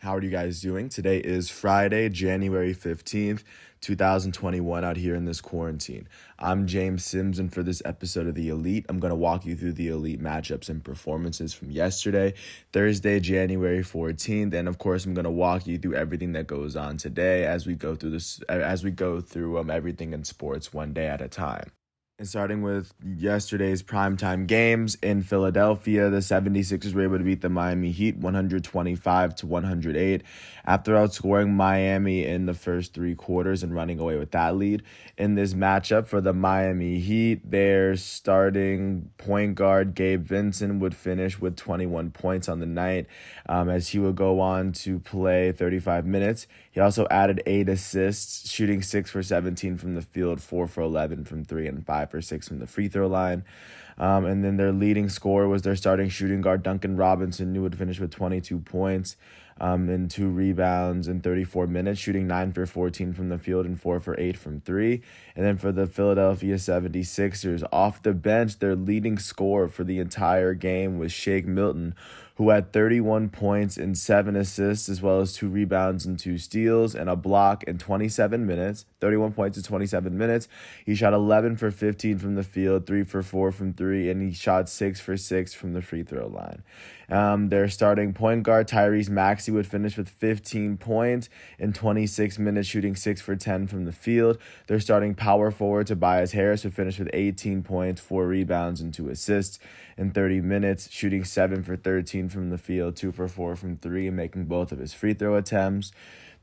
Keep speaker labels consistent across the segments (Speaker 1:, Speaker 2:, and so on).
Speaker 1: How are you guys doing? Today is Friday, January 15th, 2021, out here in this quarantine. I'm James Sims, and for this episode of The Elite, I'm going to walk you through the Elite matchups and performances from yesterday, Thursday, January 14th, and of course, I'm going to walk you through everything that goes on today as we go through everything in sports one day at a time. And starting with yesterday's primetime games in Philadelphia, the 76ers were able to beat the Miami Heat 125-108 after outscoring Miami in the first three quarters and running away with that lead. In this matchup for the Miami Heat, their starting point guard Gabe Vincent would finish with 21 points on the night as he would go on to play 35 minutes. He also added 8 assists, shooting 6 for 17 from the field, 4 for 11 from 3, and 5 for 6 from the free throw line. And then their leading scorer was their starting shooting guard, Duncan Robinson, who would finish with 22 points and 2 rebounds in 34 minutes, shooting 9 for 14 from the field and 4 for 8 from 3. And then for the Philadelphia 76ers, off the bench, their leading scorer for the entire game was Shake Milton, who had 31 points and 7 assists, as well as 2 rebounds and 2 steals and a block in 27 minutes. 31 points in 27 minutes. He shot 11 for 15 from the field, 3 for 4 from 3, and he shot 6 for 6 from the free throw line. Their starting point guard, Tyrese Maxey, would finish with 15 points in 26 minutes, shooting 6 for 10 from the field. Their starting power forward, Tobias Harris, would finish with 18 points, 4 rebounds, and 2 assists in 30 minutes, shooting 7 for 13 from the field, 2 for 4 from 3, and making both of his free throw attempts.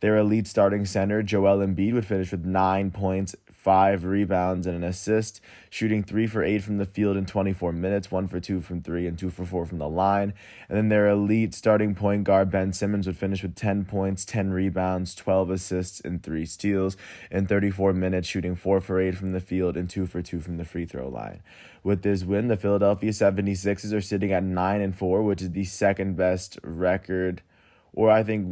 Speaker 1: Their elite starting center, Joel Embiid, would finish with 9 points, 5 rebounds, and an assist, shooting 3 for 8 from the field in 24 minutes, 1 for 2 from 3, and 2 for 4 from the line. And then their elite starting point guard, Ben Simmons, would finish with 10 points, 10 rebounds, 12 assists, and 3 steals in 34 minutes, shooting 4 for 8 from the field and 2 for 2 from the free throw line. With this win, the Philadelphia 76ers are sitting at 9-4, which is the second best record, or I think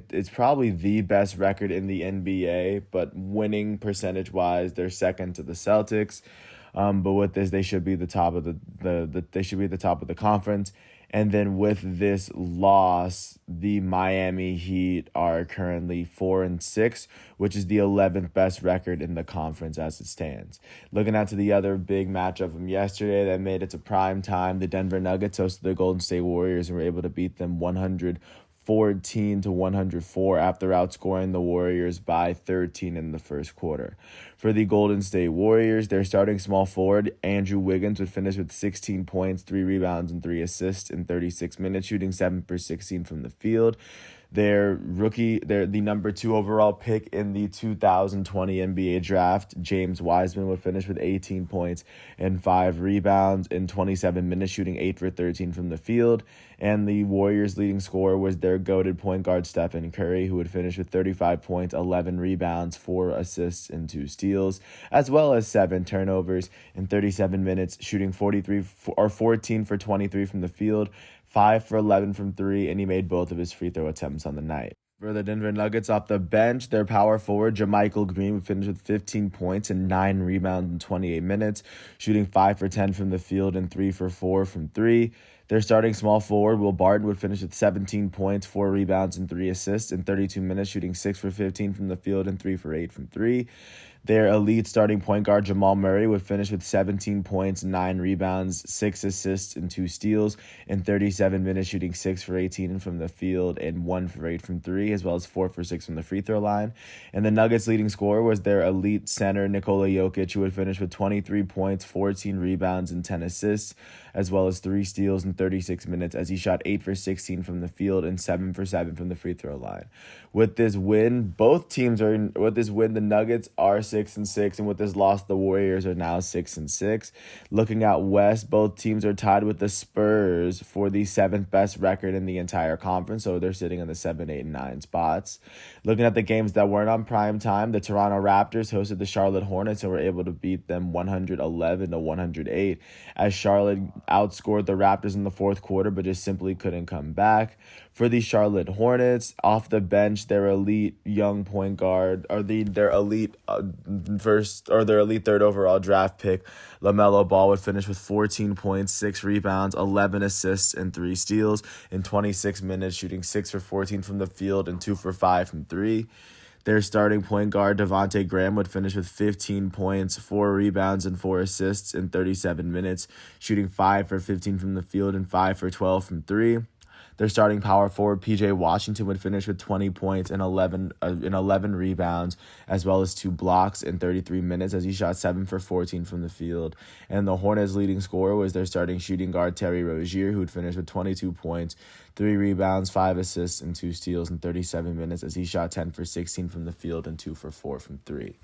Speaker 1: it's probably the best record in the NBA, but winning percentage-wise, they're second to the Celtics. But with this, they should be the top of the conference. And then with this loss, the Miami Heat are currently 4-6, which is the 11th best record in the conference as it stands. Looking out to the other big matchup from yesterday that made it to prime time, the Denver Nuggets hosted the Golden State Warriors and were able to beat them 114-104 after outscoring the Warriors by 13 in the first quarter. For the Golden State Warriors, their starting small forward, Andrew Wiggins, would finish with 16 points, 3 rebounds, and 3 assists in 36 minutes, shooting 7 for 16 from the field. They're the number 2 overall pick in the 2020 NBA draft, James Wiseman, would finish with 18 points and 5 rebounds in 27 minutes, shooting 8 for 13 from the field. And the Warriors' leading scorer was their goated point guard, Stephen Curry, who would finish with 35 points, 11 rebounds, 4 assists, and 2 steals, as well as 7 turnovers in 37 minutes, shooting 14 for 23 from the field, 5 for 11 from 3, and he made both of his free throw attempts on the night. For the Denver Nuggets off the bench, their power forward, JaMychal Green, would finish with 15 points and 9 rebounds in 28 minutes, shooting 5 for 10 from the field and 3 for 4 from 3. Their starting small forward, Will Barton, would finish with 17 points, 4 rebounds, and 3 assists in 32 minutes, shooting 6 for 15 from the field and 3 for 8 from 3. Their elite starting point guard, Jamal Murray, would finish with 17 points, 9 rebounds, 6 assists, and 2 steals in 37 minutes, shooting 6 for 18 from the field and 1 for 8 from 3, as well as 4 for 6 from the free throw line. And the Nuggets' leading scorer was their elite center, Nikola Jokic, who would finish with 23 points, 14 rebounds, and 10 assists, as well as 3 steals in 36 minutes, as he shot 8 for 16 from the field and 7 for 7 from the free throw line. With this win, the Nuggets are 6-6, and with this loss, the Warriors are now 6-6. Looking out west, both teams are tied with the Spurs for the 7th best record in the entire conference, so they're sitting in the 7, 8, and 9 spots. Looking at the games that weren't on prime time, the Toronto Raptors hosted the Charlotte Hornets and were able to beat them 111-108, as Charlotte outscored the Raptors in the fourth quarter, but just simply couldn't come back. For the Charlotte Hornets, off the bench, their elite young point guard, or their elite their elite third overall draft pick, LaMelo Ball, would finish with 14 points, 6 rebounds, 11 assists, and 3 steals in 26 minutes, shooting 6 for 14 from the field and 2 for 5 from 3. Their starting point guard, Devontae Graham, would finish with 15 points, 4 rebounds, and 4 assists in 37 minutes, shooting 5 for 15 from the field and 5 for 12 from 3. Their starting power forward, PJ Washington, would finish with 20 points and 11 rebounds, as well as 2 blocks in 33 minutes as he shot 7 for 14 from the field. And the Hornets' leading scorer was their starting shooting guard, Terry Rozier, who would finish with 22 points, 3 rebounds, 5 assists, and 2 steals in 37 minutes as he shot 10 for 16 from the field and 2 for 4 from 3.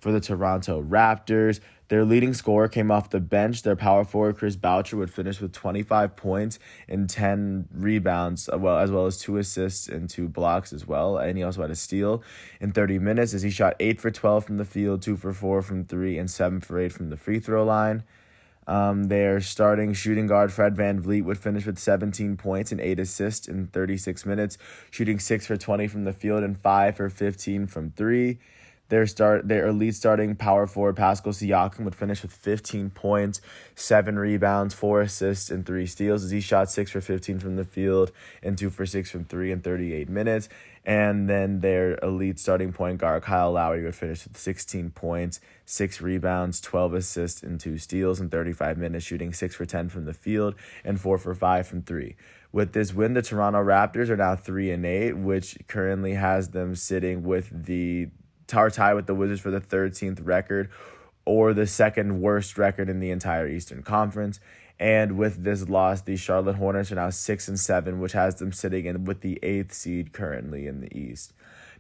Speaker 1: For the Toronto Raptors, their leading scorer came off the bench. Their power forward, Chris Boucher, would finish with 25 points and 10 rebounds, as well as 2 assists and 2 blocks as well. And he also had a steal in 30 minutes as he shot 8 for 12 from the field, 2 for 4 from 3, and 7 for 8 from the free throw line. Their starting shooting guard, Fred VanVleet, would finish with 17 points and 8 assists in 36 minutes, shooting 6 for 20 from the field and 5 for 15 from 3. Their elite starting power forward, Pascal Siakam, would finish with 15 points, 7 rebounds, 4 assists, and 3 steals as he shot 6 for 15 from the field and 2 for 6 from 3 in 38 minutes. And then their elite starting point guard, Kyle Lowry, would finish with 16 points, 6 rebounds, 12 assists, and 2 steals in 35 minutes, shooting 6 for 10 from the field and 4 for 5 from 3. With this win, the Toronto Raptors are now 3-8, which currently has them sitting with the tie with the Wizards for the 13th record, or the second worst record in the entire Eastern Conference. And with this loss, the Charlotte Hornets are now 6-7, which has them sitting in with the 8th seed currently in the East.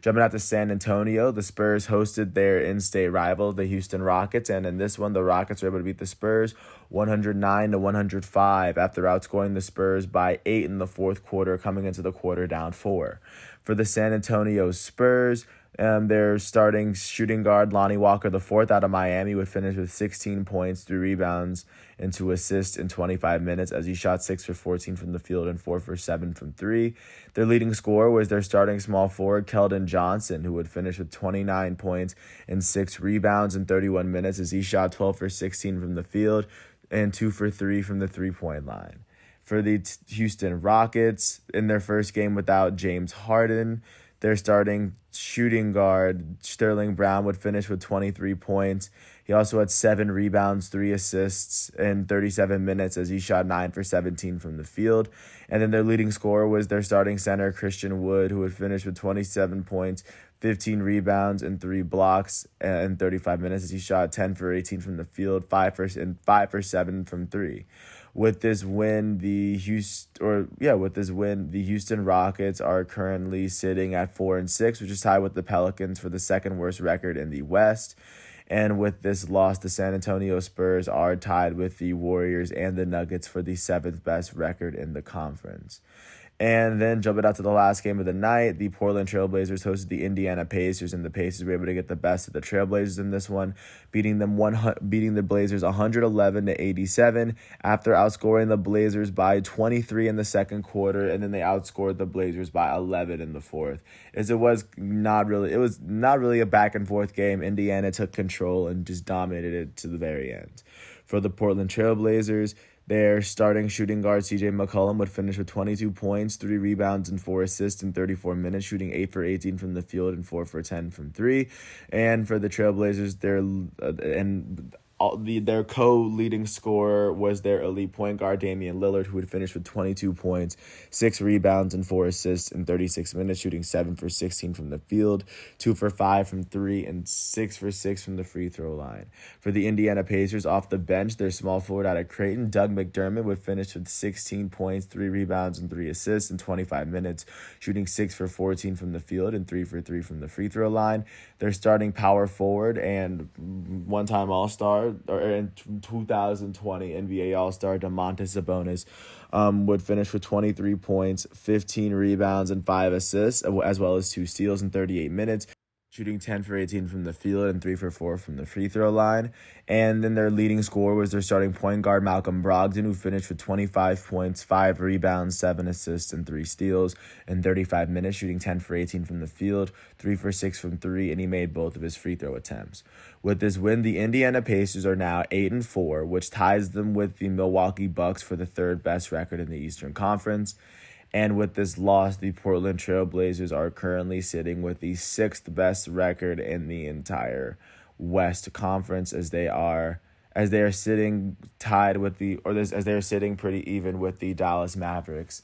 Speaker 1: Jumping out to San Antonio, the Spurs hosted their in-state rival, the Houston Rockets, and in this one, the Rockets were able to beat the Spurs 109-105 after outscoring the Spurs by 8 in the fourth quarter, coming into the quarter down 4. For the San Antonio Spurs, their starting shooting guard, Lonnie Walker IV, out of Miami, would finish with 16 points, 3 rebounds, and 2 assists in 25 minutes as he shot 6 for 14 from the field and 4 for 7 from 3. Their leading scorer was their starting small forward, Keldon Johnson, who would finish with 29 points and 6 rebounds in 31 minutes as he shot 12 for 16 from the field and 2 for 3 from the three-point line. For the Houston Rockets, in their first game without James Harden, their starting shooting guard, Sterling Brown, would finish with 23 points. He also had 7 rebounds, 3 assists in 37 minutes as he shot 9 for 17 from the field. And then their leading scorer was their starting center, Christian Wood, who would finish with 27 points, 15 rebounds, and 3 blocks in 35 minutes as he shot 10 for 18 from the field, 5 for 7 from 3. With this win, the Houston Rockets are currently sitting at 4-6, which is tied with the Pelicans for the second worst record in the West. And with this loss, the San Antonio Spurs are tied with the Warriors and the Nuggets for the 7th best record in the conference. And then jumping out to the last game of the night, the Portland Trailblazers hosted the Indiana Pacers, and the Pacers were able to get the best of the Trailblazers in this one, beating the Blazers 111-87 after outscoring the Blazers by 23 in the second quarter, and then they outscored the Blazers by 11 in the fourth. It was not really a back and forth game. Indiana took control and just dominated it to the very end. For the Portland Trailblazers, their starting shooting guard, CJ McCollum, would finish with 22 points, 3 rebounds, and 4 assists in 34 minutes, shooting 8 for 18 from the field and 4 for 10 from 3. And for the Trailblazers, their co-leading scorer was their elite point guard, Damian Lillard, who would finish with 22 points, 6 rebounds, and 4 assists in 36 minutes, shooting 7 for 16 from the field, 2 for 5 from 3, and 6 for 6 from the free throw line. For the Indiana Pacers, off the bench, their small forward out of Creighton, Doug McDermott, would finish with 16 points, 3 rebounds, and 3 assists in 25 minutes, shooting 6 for 14 from the field and 3 for 3 from the free throw line. Their starting power forward and one-time All-Star, or in 2020 NBA All-Star, Domantas Sabonis, would finish with 23 points, 15 rebounds, and 5 assists, as well as 2 steals in 38 minutes, shooting 10 for 18 from the field and 3 for 4 from the free throw line. And then their leading scorer was their starting point guard, Malcolm Brogdon, who finished with 25 points, 5 rebounds, 7 assists, and 3 steals in 35 minutes, shooting 10 for 18 from the field, 3 for 6 from 3, and he made both of his free throw attempts. With this win, the Indiana Pacers are now 8-4, which ties them with the Milwaukee Bucks for the third best record in the Eastern Conference. And with this loss, the Portland Trail Blazers are currently sitting with the sixth best record in the entire West Conference, as they are sitting tied with as they are sitting pretty even with the Dallas Mavericks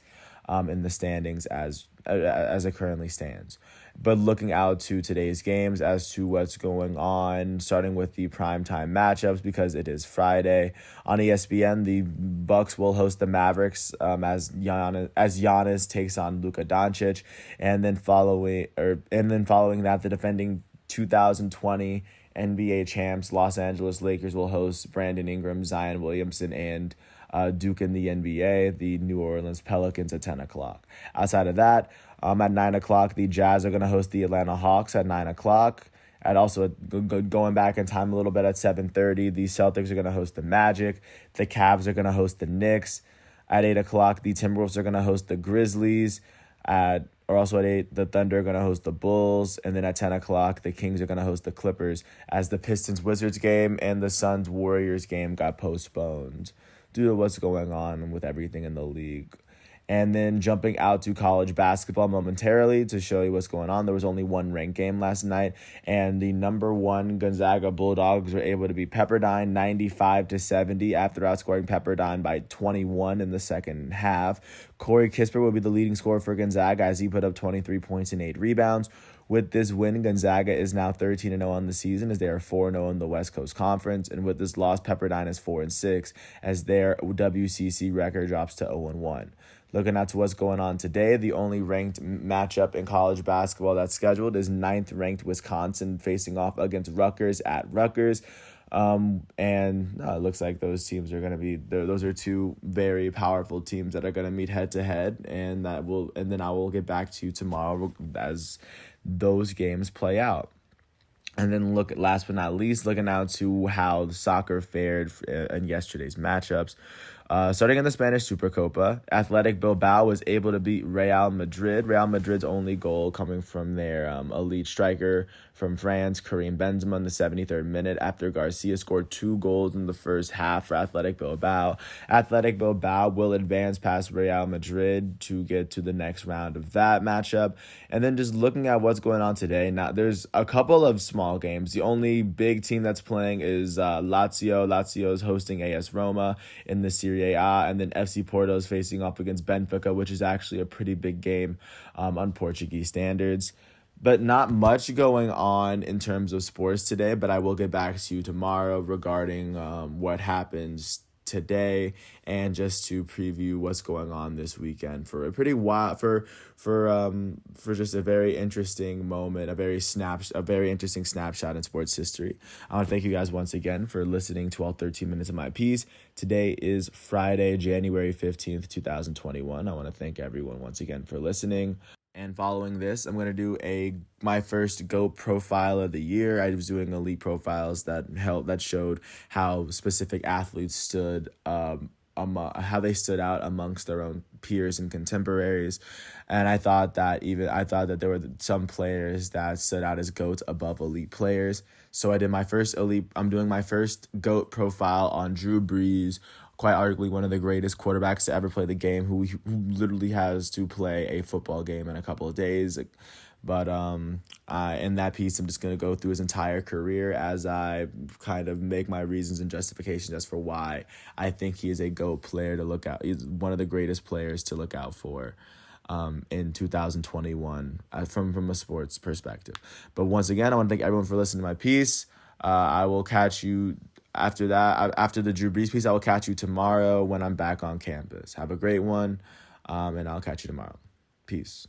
Speaker 1: in the standings as it currently stands. But looking out to today's games as to what's going on, starting with the primetime matchups, because it is Friday. On ESPN, the Bucks will host the Mavericks as Giannis takes on Luka Doncic, and then following that, the defending 2020 NBA champs Los Angeles Lakers will host Brandon Ingram, Zion Williamson, and Duke in the NBA, the New Orleans Pelicans at 10 o'clock. Outside of that, at 9 o'clock, the Jazz are going to host the Atlanta Hawks at 9 o'clock. And also, going back in time a little bit, at 7:30, the Celtics are going to host the Magic. The Cavs are going to host the Knicks. At 8 o'clock, the Timberwolves are going to host the Grizzlies. At 8, the Thunder are going to host the Bulls. And then at 10 o'clock, the Kings are going to host the Clippers, as the Pistons-Wizards game and the Suns-Warriors game got postponed due to what's going on with everything in the league. And then jumping out to college basketball momentarily to show you what's going on. There was only one ranked game last night, and the number 1 Gonzaga Bulldogs were able to beat Pepperdine 95-70 after outscoring Pepperdine by 21 in the second half. Corey Kispert will be the leading scorer for Gonzaga as he put up 23 points and 8 rebounds. With this win, Gonzaga is now 13-0 on the season, as they are 4-0 in the West Coast Conference. And with this loss, Pepperdine is 4-6, as their WCC record drops to 0-1. Looking at what's going on today, the only ranked matchup in college basketball that's scheduled is 9th-ranked Wisconsin facing off against Rutgers at Rutgers. It looks like those teams are going to be there. Those are two very powerful teams that are going to meet head to head, and then I will get back to you tomorrow as those games play out. And then last but not least, looking out to how soccer fared in yesterday's matchups. Starting in the Spanish Supercopa, Athletic Bilbao was able to beat Real Madrid. Real Madrid's only goal coming from their elite striker from France, Karim Benzema, in the 73rd minute after Garcia scored 2 goals in the first half for Athletic Bilbao. Athletic Bilbao will advance past Real Madrid to get to the next round of that matchup. And then just looking at what's going on today, now there's a couple of small games. The only big team that's playing is Lazio. Lazio is hosting AS Roma in the Serie A, and then FC Porto is facing off against Benfica, which is actually a pretty big game on Portuguese standards. But not much going on in terms of sports today, but I will get back to you tomorrow regarding what happens today, and just to preview what's going on this weekend for a pretty wild for just a very interesting moment, a very interesting snapshot in sports history. I want to thank you guys once again for listening to all 13 minutes of my piece. Today is Friday, January 15th, 2021. I want to thank everyone once again for listening. And following this, I'm going to do my first GOAT profile of the year. I was doing elite profiles that showed how specific athletes stood how they stood out amongst their own peers and contemporaries. And I thought that there were some players that stood out as GOATs above elite players. So I'm doing my first GOAT profile on Drew Brees, quite arguably one of the greatest quarterbacks to ever play the game, who literally has to play a football game in a couple of days. But in that piece, I'm just going to go through his entire career as I kind of make my reasons and justifications as for why I think he is a GOAT player to look out. He's one of the greatest players to look out for in 2021 from a sports perspective. But once again, I want to thank everyone for listening to my piece. I will catch you after that. After the Drew Brees piece, I will catch you tomorrow when I'm back on campus. Have a great one, and I'll catch you tomorrow. Peace.